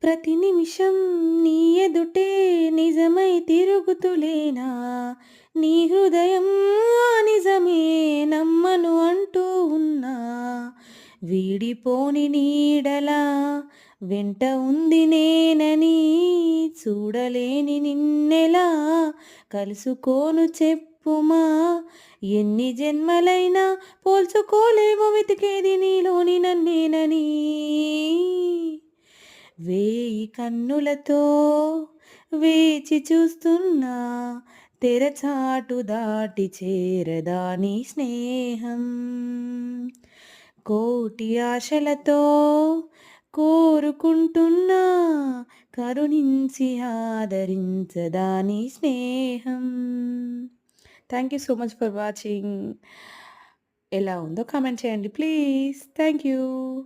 ప్రతి నిమిషం నీ ఎదుటే నిజమై తిరుగుతులేనా, నీ హృదయం ఆ నిజమే నమ్మను అంటూ ఉన్నా. వీడిపోని నీడలా వెంట ఉంది నేనని, చూడలేని నిన్నెలా కలుసుకోను చెప్పుమా. ఎన్ని జన్మలైనా పోల్చుకోలేవు వెతికేది నీలోని నన్నేనని. వేయి కన్నులతో వేచి చూస్తున్నా, తెరచాటు దాటి చేరదా నీ స్నేహం. కోటి ఆశలతో కోరుకుంటున్నా, కరుణించి ఆదరించదా నీ స్నేహం. Thank you so much for watching. ఎలా ఉందో కామెంట్ చేయండి ప్లీజ్. Thank you.